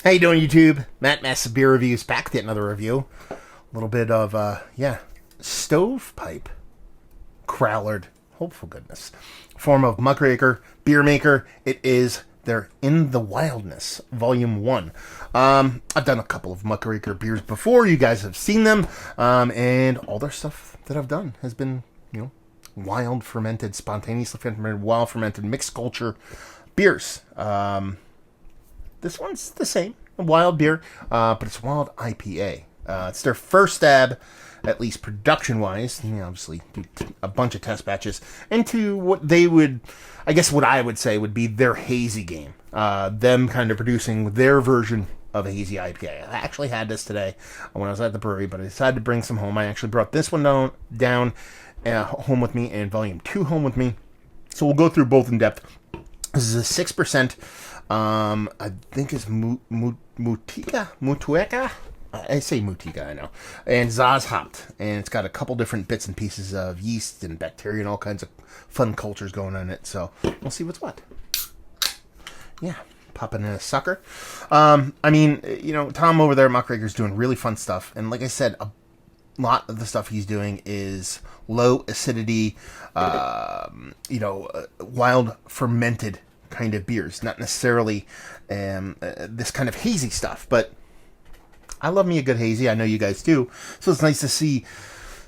How you doing, YouTube? Matt Massive Beer Reviews back with another review. A little bit of, stovepipe crowlered, hopeful goodness, form of Muckraker, Beermaker. It is their In the Wildness, Vol.1. I've done a couple of Muckraker beers before. You guys have seen them, and all their stuff that I've done has been, wild fermented, spontaneously fermented, wild fermented, mixed culture beers. This one's the same, a wild beer, but it's a wild IPA. It's their first stab, at least production-wise. Obviously, do a bunch of test batches into what they would, I guess what I would say would be their Hazie game. Them kind of producing their version of a Hazie IPA. I actually had this today when I was at the brewery, but I decided to bring some home. I actually brought this one down home with me and Volume 2 home with me. So we'll go through both in depth. This is a 6%. I think it's Muckraker. I say Muckraker, I know. And Zaz hopped. And it's got a couple different bits and pieces of yeast and bacteria and all kinds of fun cultures going on in it. So we'll see what's what. Yeah, popping in a sucker. Tom over there at Muckraker's doing really fun stuff. And like I said, a lot of the stuff he's doing is low acidity, wild fermented kind of beers, not necessarily this kind of hazy stuff, but I love me a good hazy. I know you guys do, so it's nice to see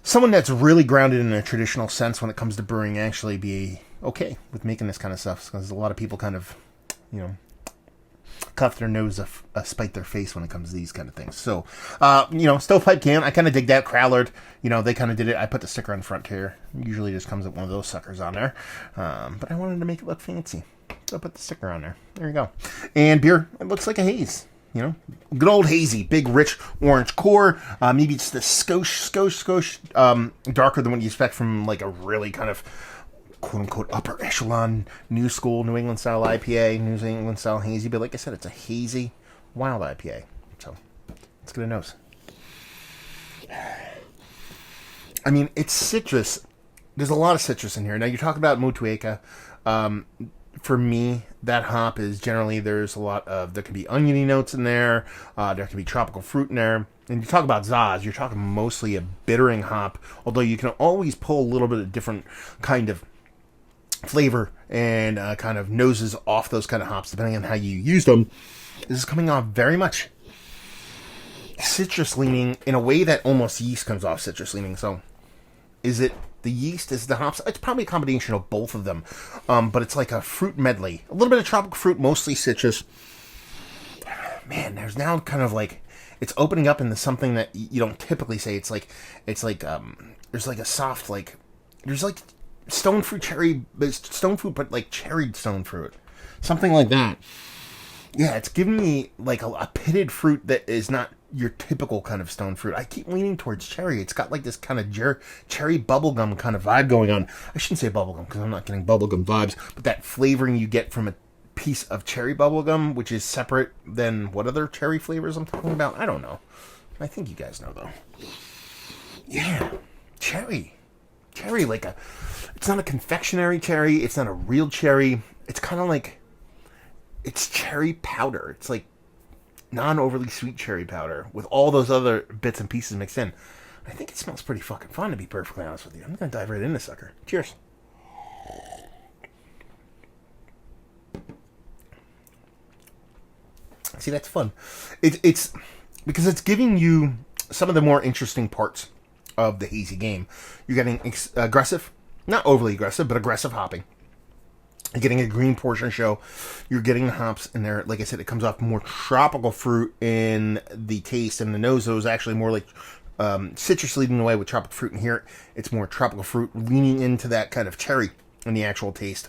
someone that's really grounded in a traditional sense when it comes to brewing actually be okay with making this kind of stuff, because a lot of people kind of cuff their nose, spite their face when it comes to these kind of things. So stovepipe can, I kind of dig that. Crowlered, they kind of did it. I put the sticker on the front here. Usually just comes with one of those suckers on there, but I wanted to make it look fancy. So I put the sticker on there. There you go. And beer, it looks like a haze. Good old hazy, big, rich orange core. Maybe it's the skosh, darker than what you expect from like a really kind of quote unquote upper echelon new school New England style IPA, New England style hazy. But like I said, it's a hazy wild IPA. So let's get a nose. I mean, it's citrus. There's a lot of citrus in here. Now you're talking about Muckraker. For me, that hop is generally, there can be oniony notes in there. There can be tropical fruit in there. And you talk about Zaz, you're talking mostly a bittering hop, although you can always pull a little bit of different kind of flavor and kind of noses off those kind of hops, depending on how you use them. This is coming off very much citrus leaning in a way that almost yeast comes off citrus leaning. So is it the yeast, is the hops? It's probably a combination of both of them, but it's like a fruit medley. A little bit of tropical fruit, mostly citrus. Man, there's now kind of like, it's opening up into something that you don't typically say. It's like there's like a soft, there's like stone fruit, but like cherried stone fruit, something like that. Yeah, it's giving me like a pitted fruit that is not your typical kind of stone fruit. I keep leaning towards cherry. It's got like this kind of cherry bubblegum kind of vibe going on. I shouldn't say bubblegum because I'm not getting bubblegum vibes, but that flavoring you get from a piece of cherry bubblegum, which is separate than what other cherry flavors I'm talking about. I don't know. I think you guys know though. Yeah, cherry, it's not a confectionery cherry. It's not a real cherry. It's kind of like, it's cherry powder. It's like non-overly sweet cherry powder with all those other bits and pieces mixed in. I think it smells pretty fucking fun, to be perfectly honest with you. I'm going to dive right into sucker. Cheers. See, that's fun. It's because it's giving you some of the more interesting parts of the hazy game. You're getting aggressive, not overly aggressive, but aggressive hopping. You're getting a green portion show. You're getting the hops in there. Like I said, it comes off more tropical fruit in the taste, and the nose is actually more like citrus leading the way with tropical fruit. And here, it's more tropical fruit leaning into that kind of cherry in the actual taste.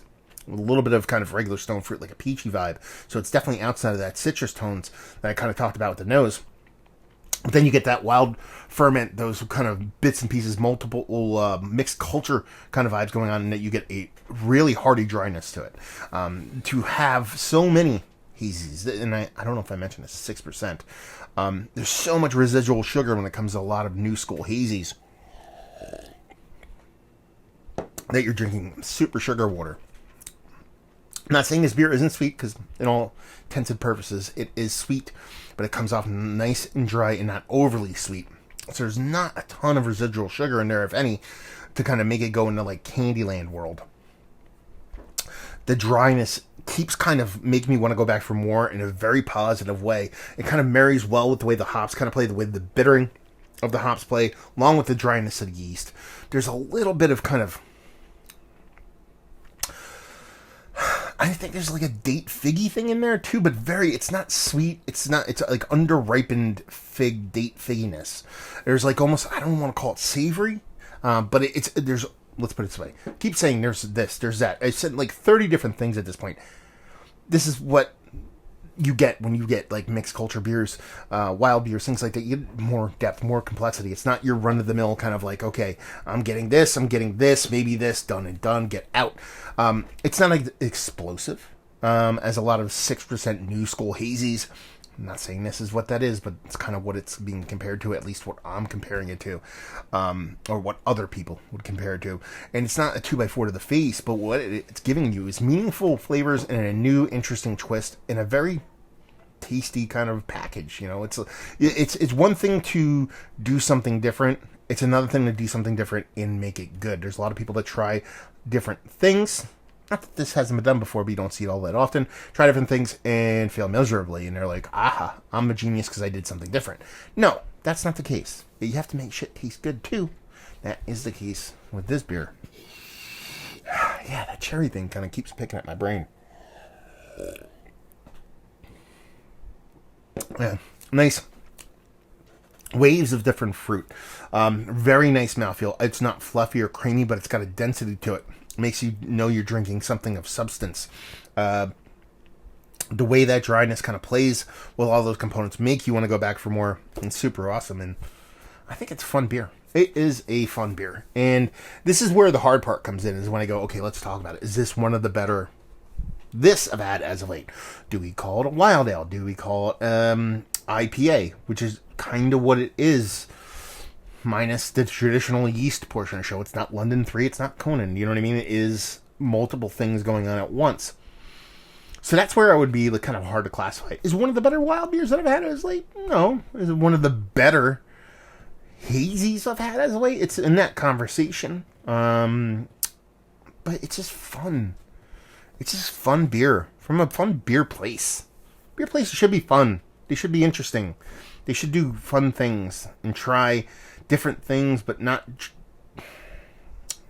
A little bit of kind of regular stone fruit, like a peachy vibe. So it's definitely outside of that citrus tones that I kind of talked about with the nose. But then you get that wild ferment, those kind of bits and pieces, multiple mixed culture kind of vibes going on, and that you get a really hearty dryness to it. To have so many hazies, and I don't know if I mentioned this, 6%. There's so much residual sugar when it comes to a lot of new school hazies that you're drinking super sugar water. I'm not saying this beer isn't sweet, because in all intents and purposes, it is sweet, but it comes off nice and dry and not overly sweet. So there's not a ton of residual sugar in there, if any, to kind of make it go into like Candyland world. The dryness keeps kind of making me want to go back for more in a very positive way. It kind of marries well with the way the hops kind of play, the way the bittering of the hops play, along with the dryness of the yeast. There's a little bit of kind of, I think there's like a date figgy thing in there too, but it's not sweet. It's like underripened fig, date figginess. There's like almost, I don't want to call it savory, but there's, let's put it this way. I keep saying there's this, there's that. I said like 30 different things at this point. This is what you get when you get like mixed culture beers, wild beers, things like that. You get more depth, more complexity. It's not your run-of-the-mill kind of like, okay, I'm getting this, maybe this, done and done, get out. It's not like explosive, as a lot of 6% new school hazies. I'm not saying this is what that is, but it's kind of what it's being compared to, at least what I'm comparing it to, or what other people would compare it to. And it's not a 2x4 to the face, but what it's giving you is meaningful flavors and a new, interesting twist in a very tasty kind of package. You know, it's one thing to do something different. It's another thing to do something different and make it good. There's a lot of people that try different things. Not that this hasn't been done before, but you don't see it all that often. Try different things and fail miserably. And they're like, aha, I'm a genius because I did something different. No, that's not the case. You have to make shit taste good too. That is the case with this beer. Yeah, that cherry thing kind of keeps picking at my brain. Yeah, nice waves of different fruit. Very nice mouthfeel. It's not fluffy or creamy, but it's got a density to it. Makes you know you're drinking something of substance. The way that dryness kind of plays with all those components make you want to go back for more. And super awesome. And I think it's fun beer. It is a fun beer. And this is where the hard part comes in, is when I go, okay, let's talk about it. Is this one of the better this I've had as of late? Do we call it a wild ale? Do we call it IPA? Which is kind of what it is, minus the traditional yeast portion of the show. It's not London 3, it's not Conan, you know what I mean? It is multiple things going on at once. So that's where I would be like, kind of hard to classify. Is one of the better wild beers that I've had as late? No. Is it one of the better hazies I've had as late? It's in that conversation. But it's just fun. It's just fun beer from a fun beer place. Beer places should be fun. They should be interesting. They should do fun things and try different things, but not...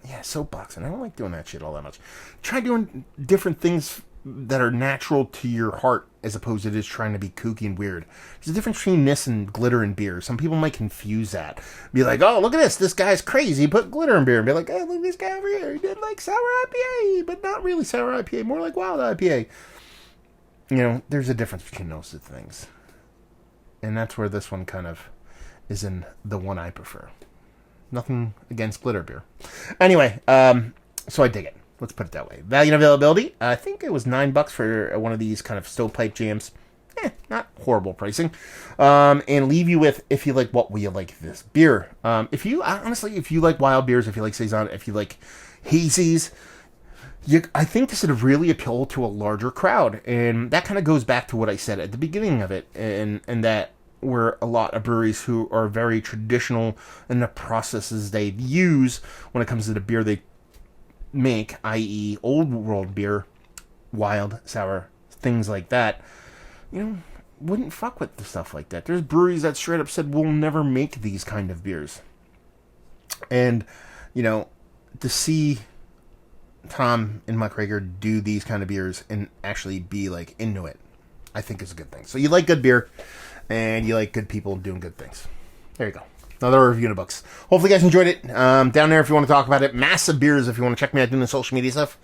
Yeah, soapboxing. I don't like doing that shit all that much. Try doing different things that are natural to your heart, as opposed to just trying to be kooky and weird. There's a difference between this and glitter in beer. Some people might confuse that. Be like, oh, look at this. This guy's crazy. He put glitter in beer. And be like, oh, look at this guy over here. He did like sour IPA, but not really sour IPA. More like wild IPA. You know, there's a difference between those two things. And that's where this one kind of is in the one I prefer. Nothing against glitter beer. Anyway, so I dig it. Let's put it that way. Value and availability. I think it was $9 for one of these kind of stovepipe jams. Not horrible pricing. And leave you with, if you like, what will you like this beer? If you like wild beers, if you like saison, if you like hazies, I think this would really appeal to a larger crowd. And that kind of goes back to what I said at the beginning of it. And that we're a lot of breweries who are very traditional in the processes they use when it comes to the beer they make, i.e. old world beer, wild, sour, things like that, you know, wouldn't fuck with the stuff like that. There's breweries that straight up said, we'll never make these kind of beers. And, you know, to see Tom and Muckraker do these kind of beers and actually be, like, into it, I think is a good thing. So you like good beer, and you like good people doing good things. There you go. Another review in the books. Hopefully you guys enjoyed it. Down there if you want to talk about it. Massive Beers if you want to check me out doing the social media stuff.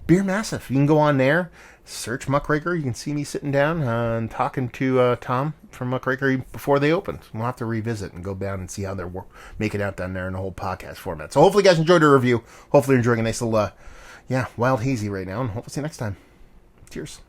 Beer Massive. You can go on there. Search Muckraker. You can see me sitting down and talking to Tom from Muckraker before they opened. We'll have to revisit and go down and see how they're making out down there in the whole podcast format. So hopefully you guys enjoyed the review. Hopefully you're enjoying a nice little, wild hazy right now. And hopefully see you next time. Cheers.